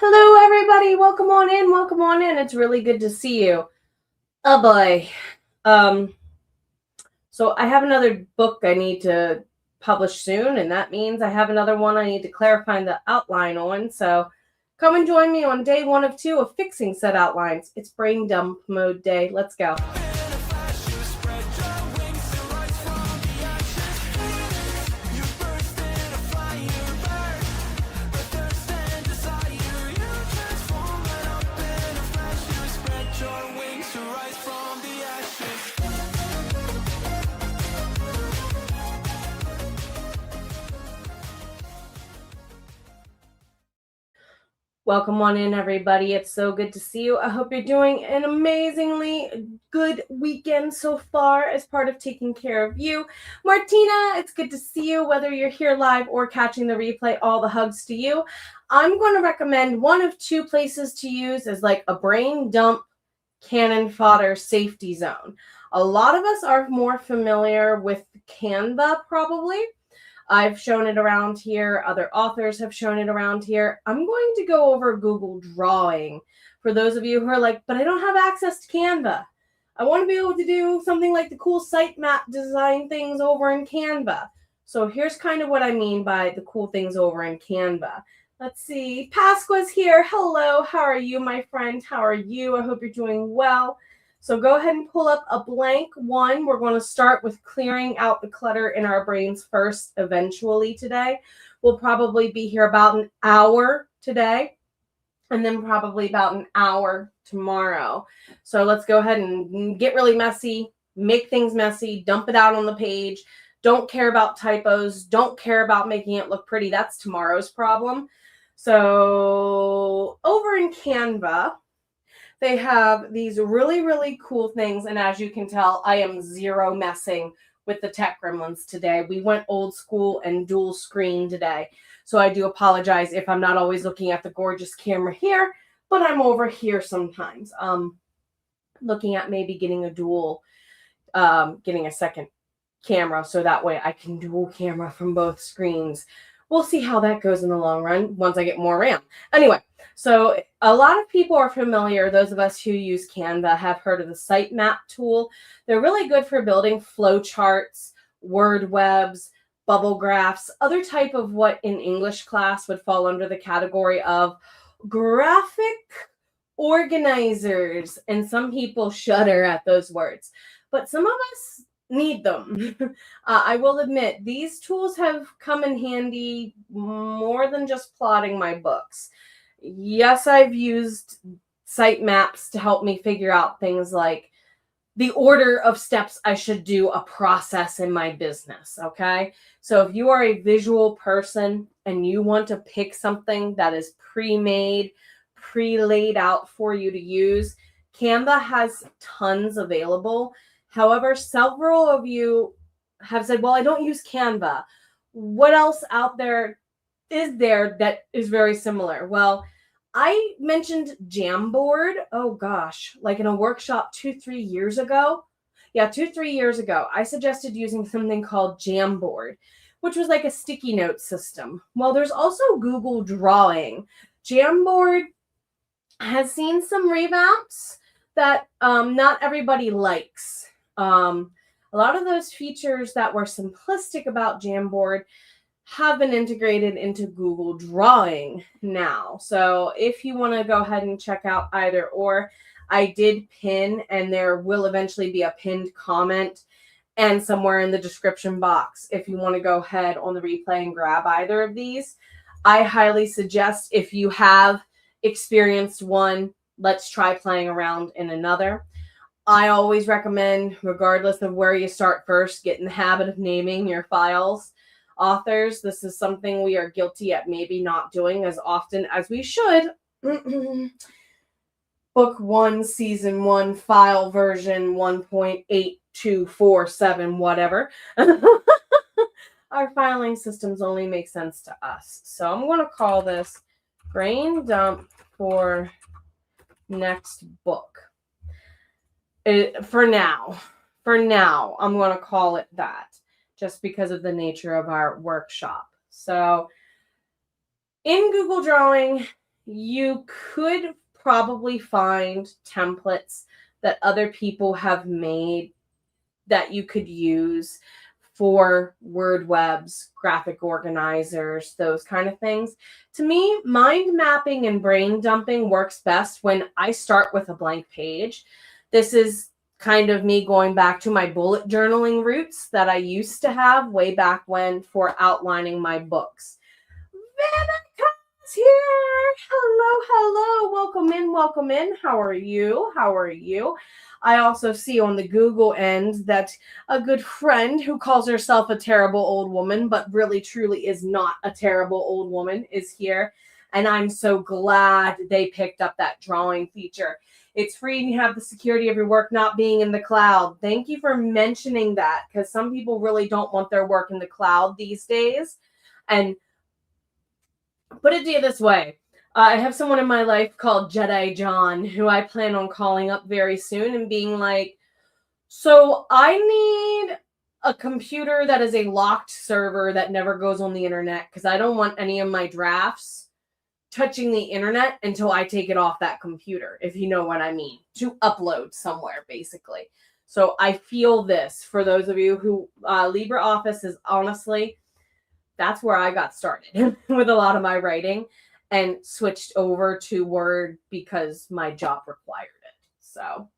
Hello, everybody. Welcome on in. Welcome on in. It's really good to see you. Oh, boy. So I have another book I need to publish soon, and that means I have another one I need to clarify the outline on. So come and join me on day 1 of 2 of fixing said outlines. It's brain dump mode day. Let's go. Welcome on in, everybody. It's so good to see you. I hope you're doing an amazingly good weekend so far as part of taking care of you. Martina, it's good to see you, whether you're here live or catching the replay. All the hugs to you. I'm going to recommend one of 2 places to use as like a brain dump cannon fodder safety zone. A lot of us are more familiar with Canva, probably. I've shown it around here. Other authors have shown it around here. I'm going to go over Google Drawing for those of you who are like, but I don't have access to Canva. I want to be able to do something like the cool sitemap design things over in Canva. So here's kind of what I mean by the cool things over in Canva. Let's see. Pasqua's here. Hello. How are you, my friend? How are you? I hope you're doing well. So go ahead and pull up a blank one. We're going to start with clearing out the clutter in our brains first, eventually today. We'll probably be here about an hour today, and then probably about an hour tomorrow. So let's go ahead and get really messy, make things messy, dump it out on the page. Don't care about typos. Don't care about making it look pretty. That's tomorrow's problem. So over in Canva, they have these really, really cool things. And as you can tell, I am zero messing with the tech gremlins today. We went old school and dual screen today. So I do apologize if I'm not always looking at the gorgeous camera here, but I'm over here sometimes. Looking at maybe getting a second camera so that way I can dual camera from both screens. We'll see how that goes in the long run once I get more RAM. Anyway, so a lot of people are familiar, those of us who use Canva have heard of the sitemap tool. They're really good for building flowcharts, word webs, bubble graphs, other type of what in English class would fall under the category of graphic organizers. And some people shudder at those words, but some of us need them. I will admit, these tools have come in handy more than just plotting my books. Yes, I've used sitemaps to help me figure out things like the order of steps I should do a process in my business, okay? So if you are a visual person and you want to pick something that is pre-made, pre-laid out for you to use, Canva has tons available. However, several of you have said, well, I don't use Canva. What else out there is there that is very similar? Well, I mentioned Jamboard. Oh, gosh, like in a workshop 2-3 years ago. Yeah, 2-3 years ago, I suggested using something called Jamboard, which was like a sticky note system. Well, there's also Google Drawing. Jamboard has seen some revamps that not everybody likes. A lot of those features that were simplistic about Jamboard have been integrated into Google Drawing now. So if you want to go ahead and check out either or, I did pin, and there will eventually be a pinned comment and somewhere in the description box if you want to go ahead on the replay and grab either of these. I highly suggest, if you have experienced one, let's try playing around in another. I always recommend, regardless of where you start first, get in the habit of naming your files. Authors, this is something we are guilty at maybe not doing as often as we should. Book 1, Season 1, file version 1.8247, whatever. Our filing systems only make sense to us. So I'm going to call this brain dump for next book. For now, I'm going to call it that, just because of the nature of our workshop. So in Google Drawing, you could probably find templates that other people have made that you could use for word webs, graphic organizers, those kind of things. To me, mind mapping and brain dumping works best when I start with a blank page. This is kind of me going back to my bullet journaling roots that I used to have way back when for outlining my books. Vanica's here. Hello, hello. Welcome in, welcome in. How are you? How are you? I also see on the Google end that a good friend who calls herself a terrible old woman, but really truly is not a terrible old woman, is here. And I'm so glad they picked up that drawing feature. It's free and you have the security of your work not being in the cloud. Thank you for mentioning that, because some people really don't want their work in the cloud these days. And put it to you this way. I have someone in my life called Jedi John, who I plan on calling up very soon and being like, so I need a computer that is a locked server that never goes on the internet, because I don't want any of my drafts touching the internet until I take it off that computer, if you know what I mean, to upload somewhere, basically. So I feel this for those of you who LibreOffice is honestly, that's where I got started with a lot of my writing and switched over to Word because my job required it. So,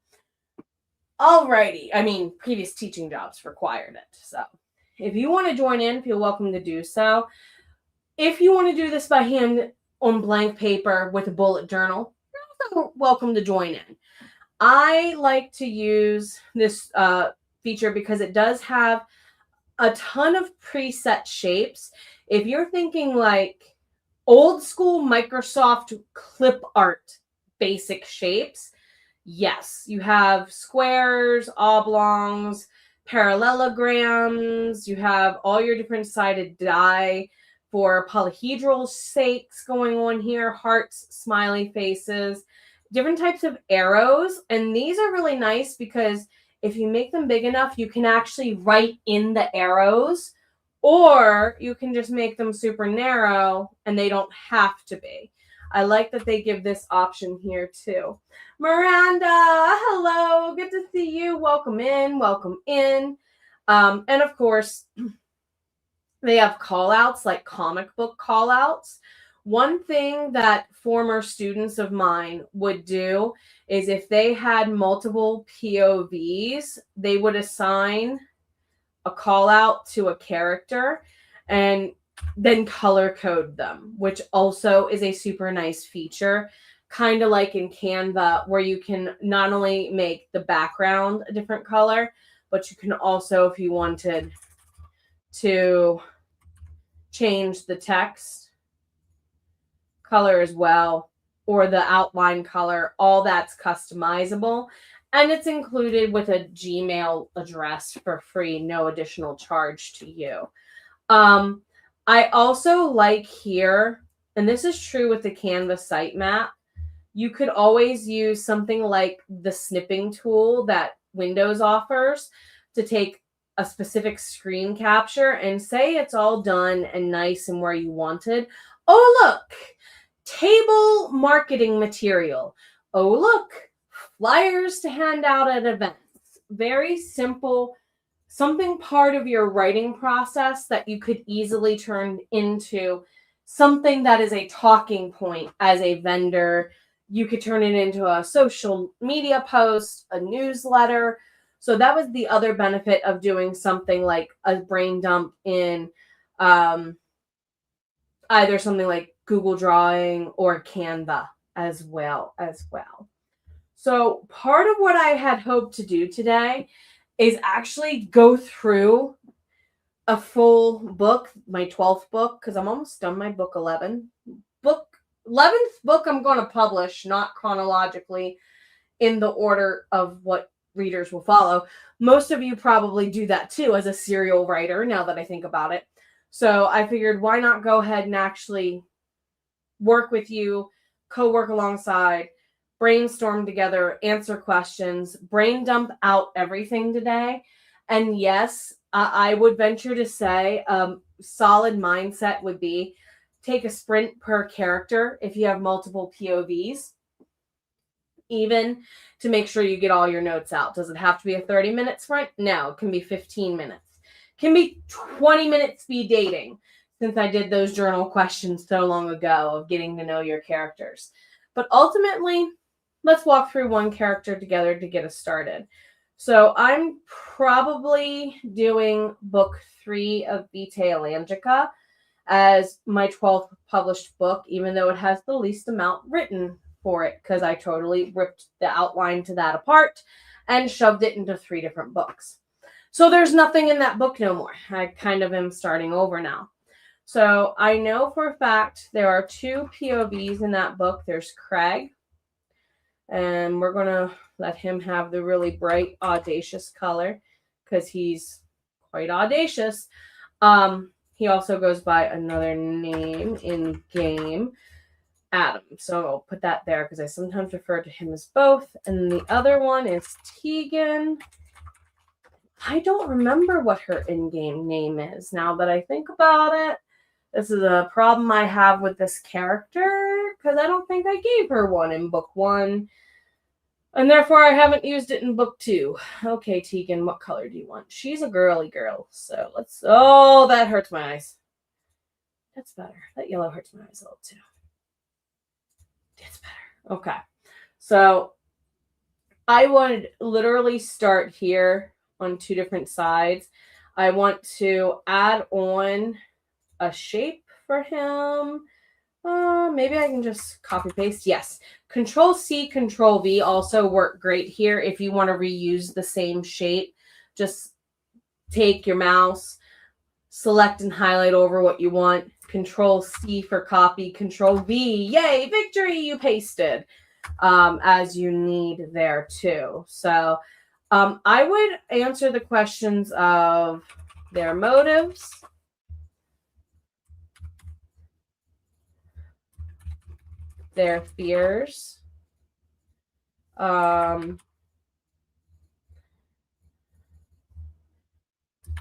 alrighty. I mean, previous teaching jobs required it. So, if you want to join in, feel welcome to do so. If you want to do this by hand on blank paper with a bullet journal, you're also welcome to join in. I like to use this feature because it does have a ton of preset shapes. If you're thinking like old school Microsoft clip art basic shapes, yes, you have squares, oblongs, parallelograms, you have all your different sided die for polyhedral sakes going on here, hearts, smiley faces, different types of arrows. And these are really nice because if you make them big enough, you can actually write in the arrows, or you can just make them super narrow and they don't have to be. I like that they give this option here too. Miranda, hello, good to see you. Welcome in, welcome in. And of course, they have call outs like comic book call outs. One thing that former students of mine would do is if they had multiple POVs, they would assign a call out to a character and then color code them, which also is a super nice feature, kind of like in Canva, where you can not only make the background a different color, but you can also, if you wanted to change the text color as well, or the outline color, all that's customizable. And it's included with a Gmail address for free, no additional charge to you. I also like here, and this is true with the Canva sitemap, you could always use something like the snipping tool that Windows offers to take a specific screen capture and say it's all done and nice and where you wanted. Oh, look, table marketing material. Oh, look, flyers to hand out at events. Very simple, something part of your writing process that you could easily turn into something that is a talking point as a vendor. You could turn it into a social media post, a newsletter. So that was the other benefit of doing something like a brain dump in either something like Google Drawing or Canva as well. So part of what I had hoped to do today is actually go through a full book, my 12th book, because I'm almost done my book 11. 11th book I'm going to publish, not chronologically in the order of what readers will follow. Most of you probably do that too as a serial writer, now that I think about it. So I figured, why not go ahead and actually work with you, co-work alongside, brainstorm together, answer questions, brain dump out everything today. And yes, I would venture to say solid mindset would be take a sprint per character if you have multiple POVs, even to make sure you get all your notes out. Does it have to be a 30-minute sprint? No, it can be 15 minutes. It can be 20 minute speed dating, since I did those journal questions so long ago of getting to know your characters. But ultimately, let's walk through one character together to get us started. So I'm probably doing book 3 of Vitae Elangica as my 12th published book, even though it has the least amount written for it, because I totally ripped the outline to that apart and shoved it into 3 different books. So there's nothing in that book no more. I kind of am starting over now. So I know for a fact there are 2 POVs in that book. There's Craig, and we're going to let him have the really bright, audacious color because he's quite audacious. He also goes by another name in game, Adam. So I'll put that there because I sometimes refer to him as both. And the other one is Tegan. I don't remember what her in-game name is now that I think about it. This is a problem I have with this character because I don't think I gave her one in book 1. And therefore I haven't used it in book 2. Okay, Tegan, what color do you want? She's a girly girl. So let's... Oh, that hurts my eyes. That's better. That yellow hurts my eyes a little too. That's better. Okay. So I would literally start here on 2 different sides. I want to add on a shape for him. Maybe I can just copy paste. Yes. Control C, Control V also work great here if you want to reuse the same shape. Just take your mouse, select and highlight over what you want. Control C for copy, Control V. Yay, victory, you pasted as you need there too. So I would answer the questions of their motives, their fears,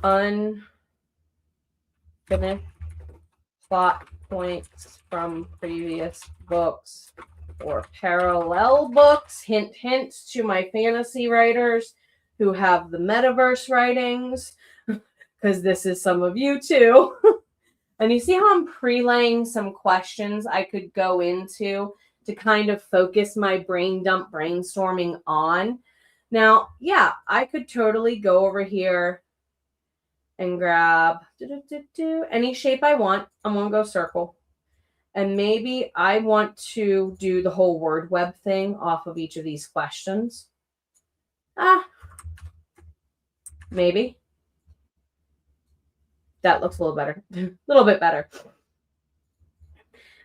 unfinished plot points from previous books or parallel books. Hint, hint to my fantasy writers who have the metaverse writings, because this is some of you too. And you see how I'm pre-laying some questions I could go into to kind of focus my brain dump brainstorming on. Now, yeah, I could totally go over here and grab any shape I want. I'm going to go circle. And maybe I want to do the whole word web thing off of each of these questions. Maybe. That looks a little better. A little bit better.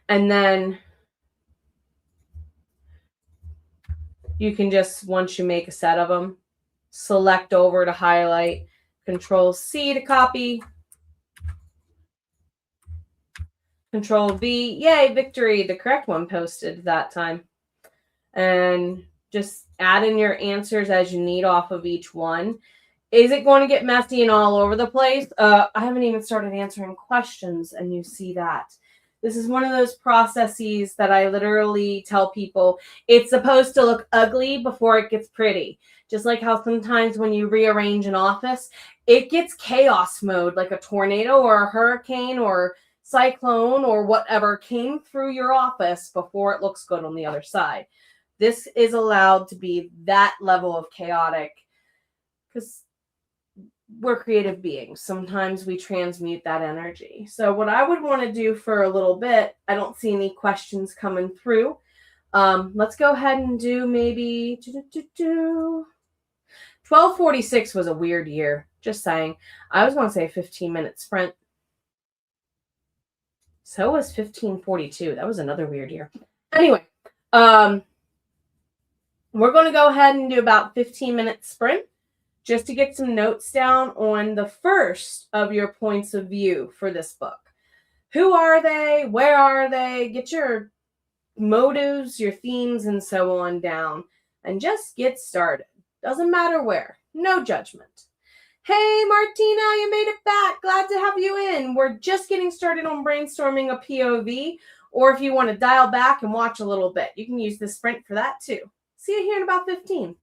And then you can just, once you make a set of them, select over to highlight, Control C to copy, Control V. Yay, victory. The correct one posted that time. And just add in your answers as you need off of each one. Is it going to get messy and all over the place? I haven't even started answering questions, and you see that. This is one of those processes that I literally tell people, it's supposed to look ugly before it gets pretty. Just like how sometimes when you rearrange an office, it gets chaos mode, like a tornado or a hurricane or cyclone or whatever came through your office before it looks good on the other side. This is allowed to be that level of chaotic because we're creative beings. Sometimes we transmute that energy. So what I would want to do for a little bit, I don't see any questions coming through. Let's go ahead and do maybe 1246 was a weird year. Just saying. I was going to say 15-minute sprint. So was 1542. That was another weird year. Anyway, we're going to go ahead and do about 15-minute sprint, just to get some notes down on the first of your points of view for this book. Who are they? Where are they? Get your motives, your themes, and so on down, and just get started. Doesn't matter where. No judgment. Hey, Martina, you made it back. Glad to have you in. We're just getting started on brainstorming a POV, or if you want to dial back and watch a little bit, you can use the sprint for that too. See you here in about 15.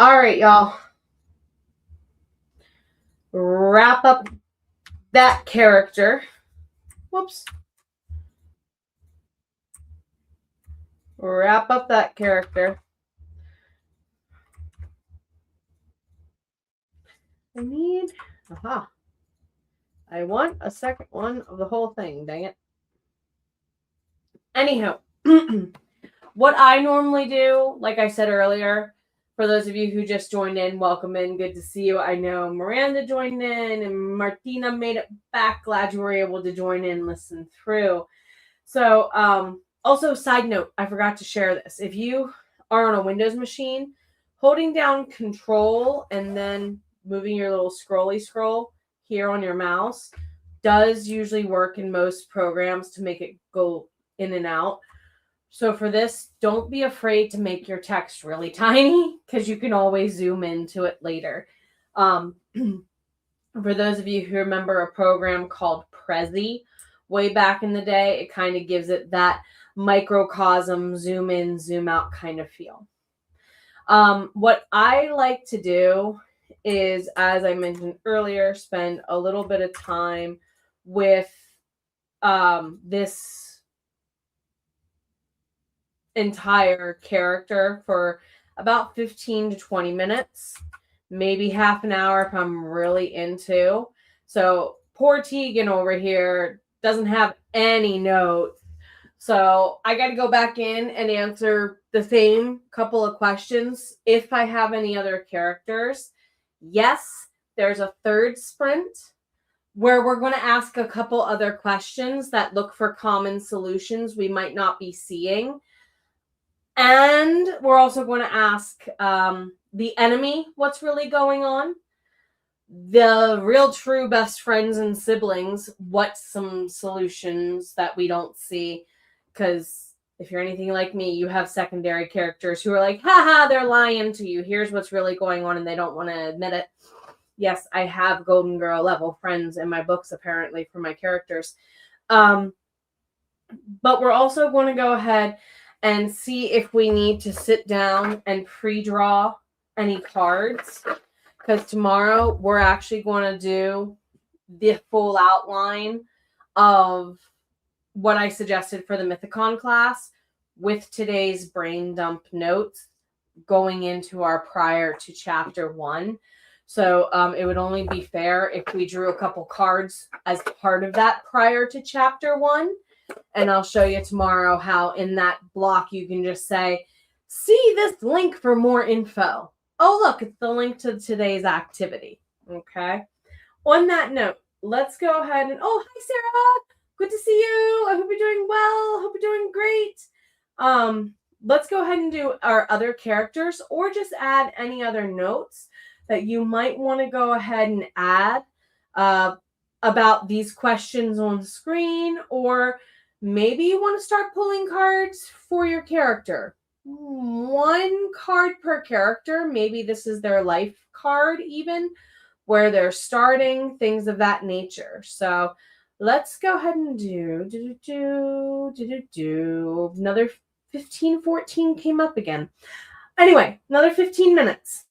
All right, y'all. Wrap up that character. Whoops. Wrap up that character. I need, I want a second one of the whole thing, dang it. Anyhow, what I normally do, like I said earlier, for those of you who just joined in, welcome in. Good to see you. I know Miranda joined in and Martina made it back. Glad you were able to join in and listen through. So, also, side note, I forgot to share this. If you are on a Windows machine, holding down Control and then moving your little scrolly scroll here on your mouse does usually work in most programs to make it go in and out. So for this, don't be afraid to make your text really tiny because you can always zoom into it later. For those of you who remember a program called Prezi way back in the day, it kind of gives it that microcosm, zoom in, zoom out kind of feel. What I like to do is, as I mentioned earlier, spend a little bit of time with this entire character for about 15 to 20 minutes, maybe half an hour if I'm really into. So poor Tegan over here doesn't have any notes. So I got to go back in and answer the same couple of questions. If I have any other characters, yes, there's a third sprint where we're going to ask a couple other questions that look for common solutions we might not be seeing. And we're also going to ask the enemy what's really going on. The real true best friends and siblings, what's some solutions that we don't see. Because if you're anything like me, you have secondary characters who are like, haha, they're lying to you. Here's what's really going on, and they don't want to admit it. Yes, I have Golden Girl level friends in my books, apparently, for my characters. But we're also going to go ahead and see if we need to sit down and pre-draw any cards. Because tomorrow we're actually going to do the full outline of what I suggested for the Mythicon class with today's brain dump notes going into our prior to chapter 1. So it would only be fair if we drew a couple cards as part of that prior to chapter 1. And I'll show you tomorrow how in that block you can just say, see this link for more info. Oh, look, it's the link to today's activity. Okay. On that note, let's go ahead and, oh, hi, Sarah. Good to see you. I hope you're doing well. I hope you're doing great. Let's go ahead and do our other characters or just add any other notes that you might want to go ahead and add about these questions on screen, or maybe you want to start pulling cards for your character. One card per character. Maybe this is their life card even, where they're starting, things of that nature. So let's go ahead and do another 15:14 came up again. Anyway, another 15 minutes.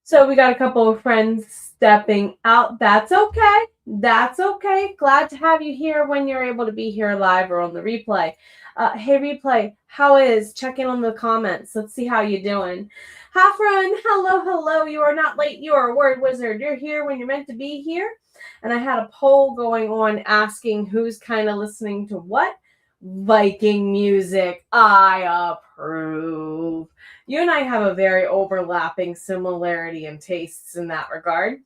So we got a couple of friends stepping out. That's okay. That's okay. Glad to have you here when you're able to be here live or on the replay. Hey, replay, how is? Check in on the comments. Let's see how you're doing. Half run, hello, hello. You are not late. You are a word wizard. You're here when you're meant to be here. And I had a poll going on asking who's kind of listening to what. Viking music. I approve. You and I have a very overlapping similarity in tastes in that regard.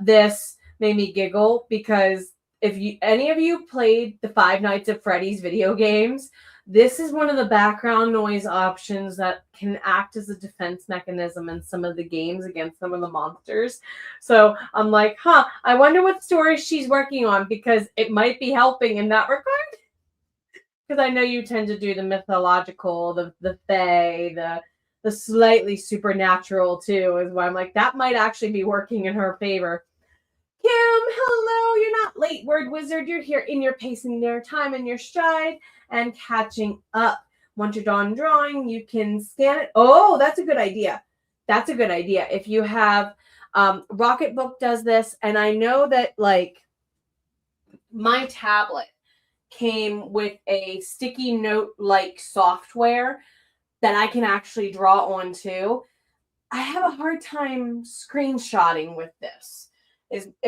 This made me giggle because if any of you played the Five Nights at Freddy's video games, this is one of the background noise options that can act as a defense mechanism in some of the games against some of the monsters. So I'm like, I wonder what story she's working on because it might be helping in that regard. Because I know you tend to do the mythological, the fae, the slightly supernatural too, is why I'm like, that might actually be working in her favor. Kim, hello, you're not late, word wizard. You're here in your pace and your time and your stride and catching up. Once you're done drawing, you can scan it. Oh, that's a good idea. That's a good idea. If you have, Rocketbook does this, and I know that like my tablet came with a sticky note like software that I can actually draw onto. I have a hard time screenshotting with this.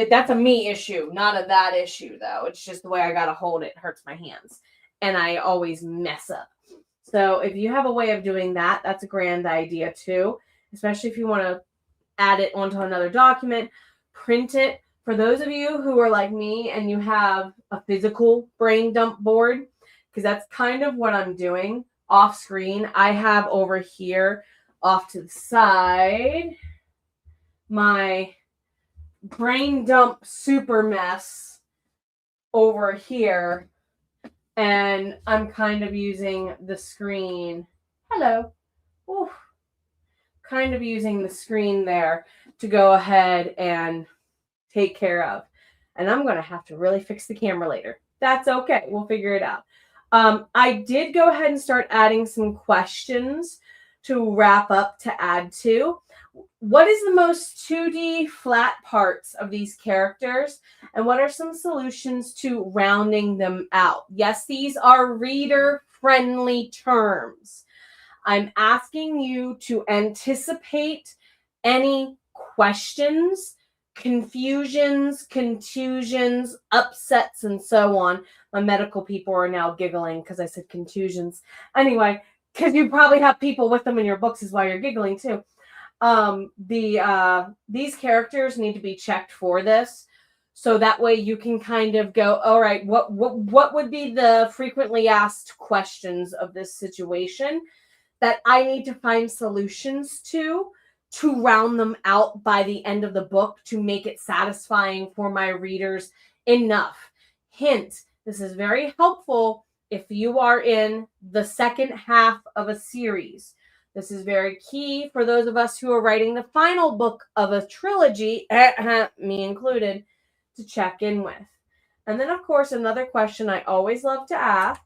That's a me issue, not a that issue though. It's just the way I gotta hold it hurts my hands, and I always mess up. So if you have a way of doing that, that's a grand idea too. Especially if you want to add it onto another document, print it. For those of you who are like me and you have a physical brain dump board, because that's kind of what I'm doing off screen. I have over here off to the side my brain dump super mess over here, and I'm kind of using the screen. Hello. Oof. Kind of using the screen there to go ahead and take care of. And I'm going to have to really fix the camera later. That's okay. We'll figure it out. I did go ahead and start adding some questions to wrap up to add to. What is the most 2D flat parts of these characters? And what are some solutions to rounding them out? Yes, these are reader-friendly terms. I'm asking you to anticipate any questions, confusions, contusions, upsets, and so on. My medical people are now giggling because I said contusions. Anyway, because you probably have people with them in your books is why you're giggling too. These characters need to be checked for this. So that way you can kind of go, all right, what would be the frequently asked questions of this situation that I need to find solutions to round them out by the end of the book to make it satisfying for my readers enough. Hint, this is very helpful if you are in the second half of a series. This is very key for those of us who are writing the final book of a trilogy, me included, to check in with. And then, of course, another question I always love to ask.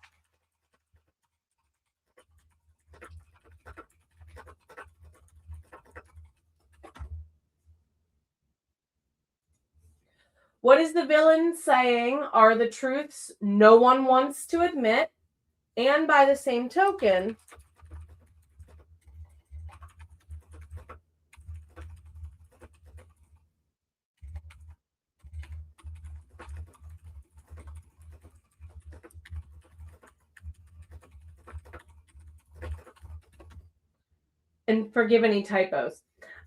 What is the villain saying are the truths no one wants to admit? And by the same token, and forgive any typos.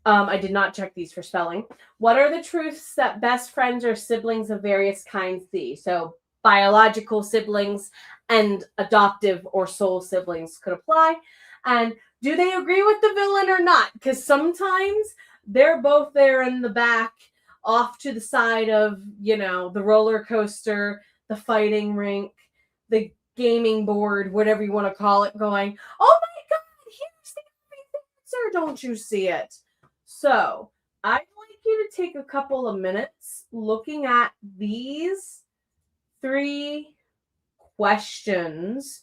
I did not check these for spelling. What are the truths that best friends or siblings of various kinds see? So biological siblings and adoptive or soul siblings could apply. And do they agree with the villain or not? Because sometimes they're both there in the back, off to the side of, the roller coaster, the fighting rink, the gaming board, whatever you want to call it, going, oh my God, here's the answer. Don't you see it? So I'd like you to take a couple of minutes looking at these 3 questions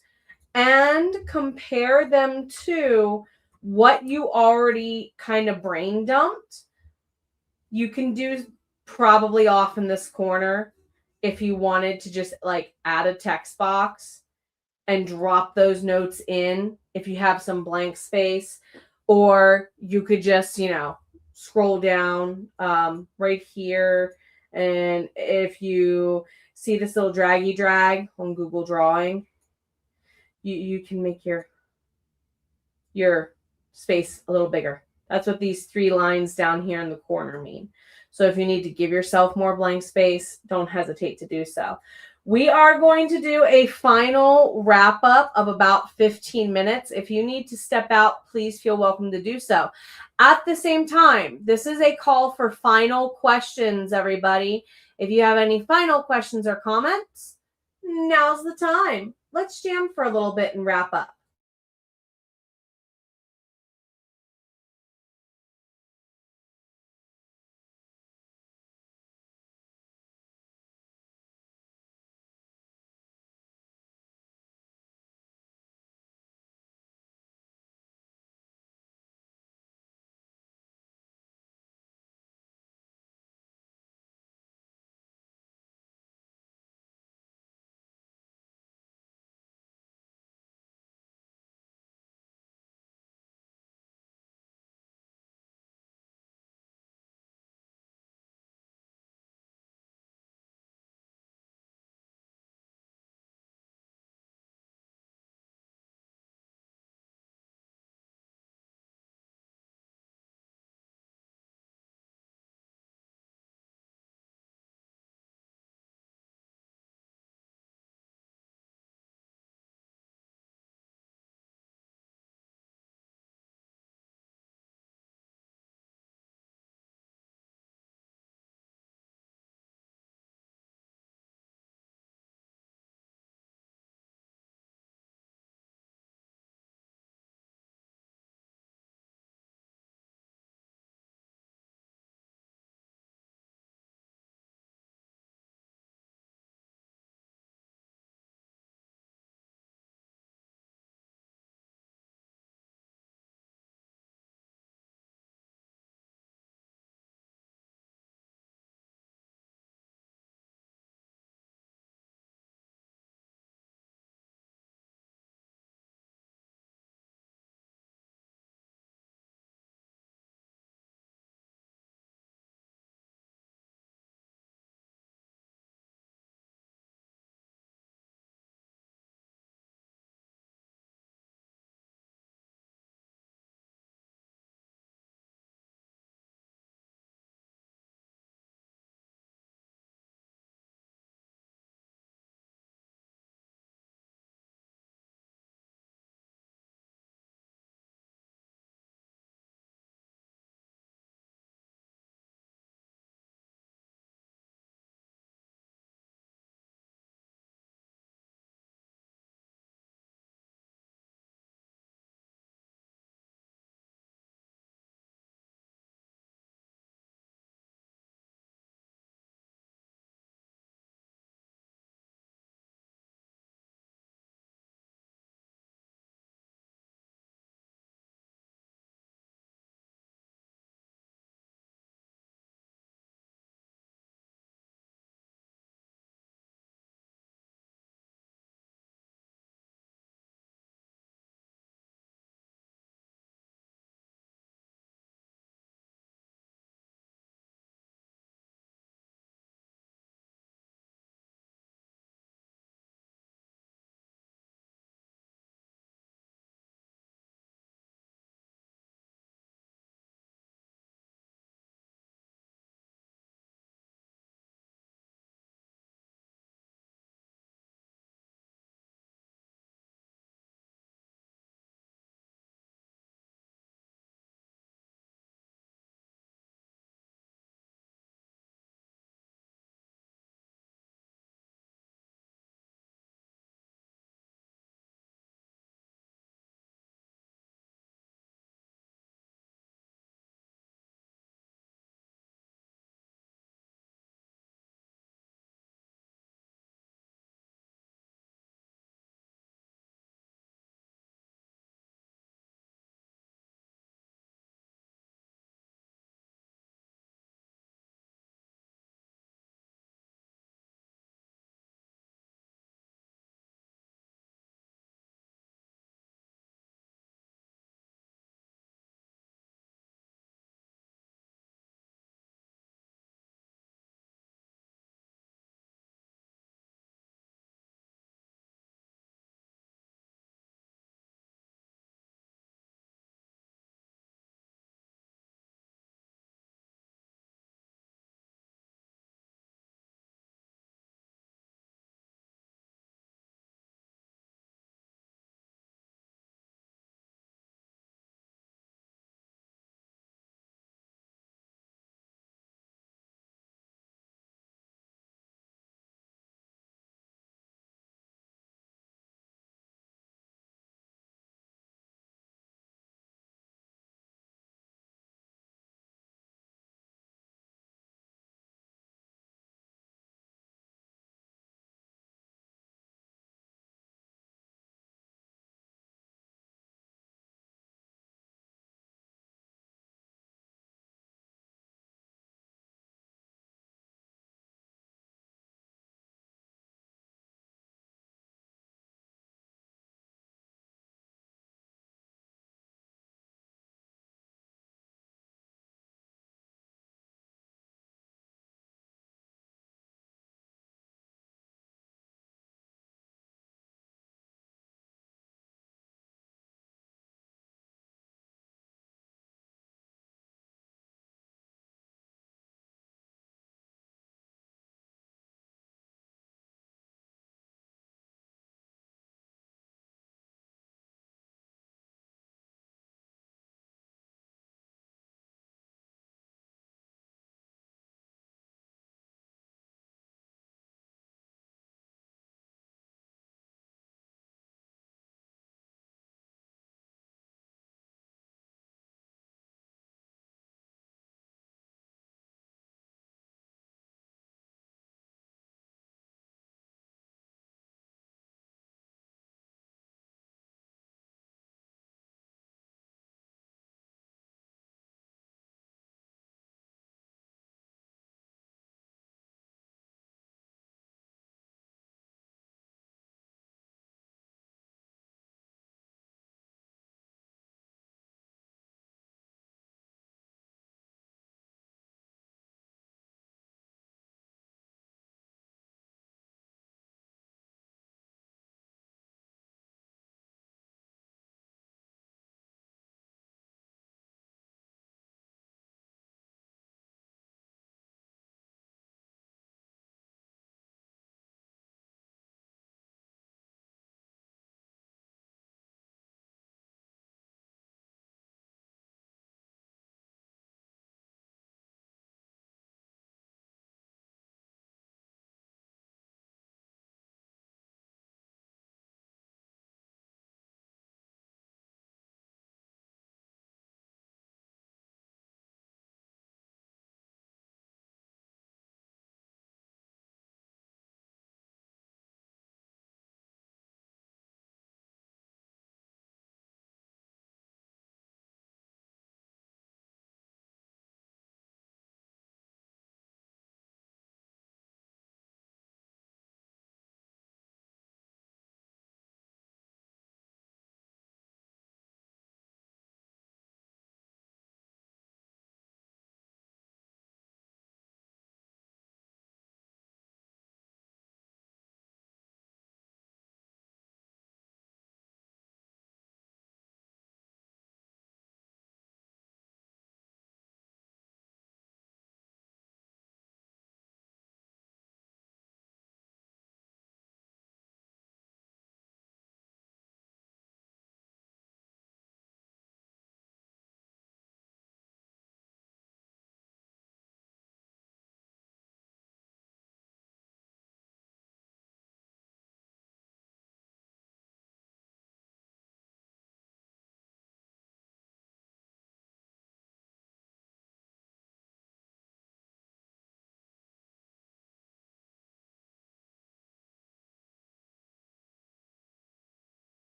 and compare them to what you already kind of brain dumped. You can do probably off in this corner if you wanted to just like add a text box and drop those notes in if you have some blank space, or you could just, scroll down right here. And if you see this little draggy drag on Google Drawing, you can make your space a little bigger. That's what these 3 lines down here in the corner mean. So if you need to give yourself more blank space, don't hesitate to do so. We are going to do a final wrap up of about 15 minutes. If you need to step out, please feel welcome to do so. At the same time, this is a call for final questions, everybody. If you have any final questions or comments, now's the time. Let's jam for a little bit and wrap up.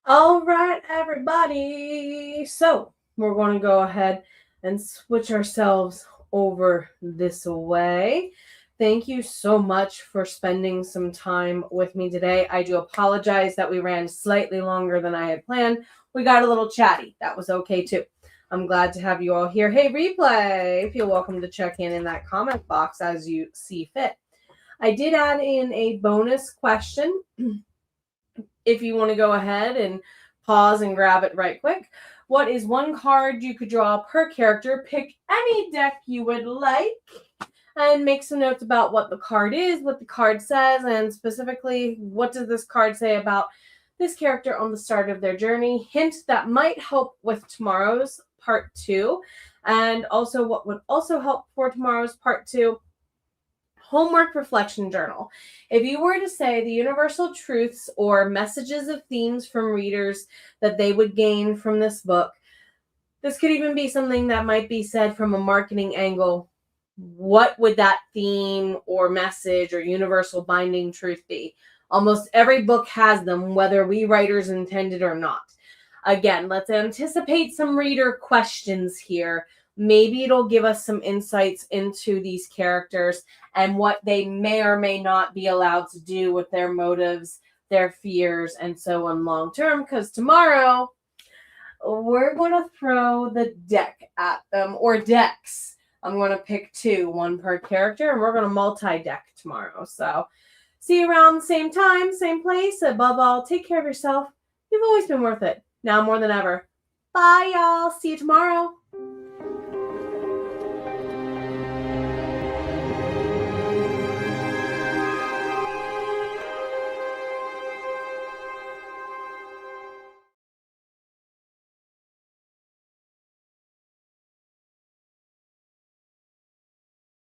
All right, everybody. So we're going to go ahead and switch ourselves over this way. Thank you so much for spending some time with me today. I do apologize that we ran slightly longer than I had planned. We got a little chatty. That was okay too. I'm glad to have you all here. Hey, replay, feel welcome to check in that comment box as you see fit. I did add in a bonus question. If you want to go ahead and pause and grab it right quick. What is one card you could draw per character? Pick any deck you would like and make some notes about what the card is, what the card says, and specifically, what does this card say about this character on the start of their journey? Hint that might help with tomorrow's part 2. And also what would also help for tomorrow's part 2, homework reflection journal. If you were to say the universal truths or messages of themes from readers that they would gain from this book, this could even be something that might be said from a marketing angle. What would that theme or message or universal binding truth be? Almost every book has them, whether we writers intended or not. Again, let's anticipate some reader questions here. Maybe it'll give us some insights into these characters and what they may or may not be allowed to do with their motives, their fears, and so on long term. Because tomorrow, we're going to throw the deck at them, or decks. I'm going to pick 2, 1 per character, and we're going to multi-deck tomorrow. So see you around the same time, same place. Above all, take care of yourself. You've always been worth it. Now more than ever. Bye, y'all. See you tomorrow.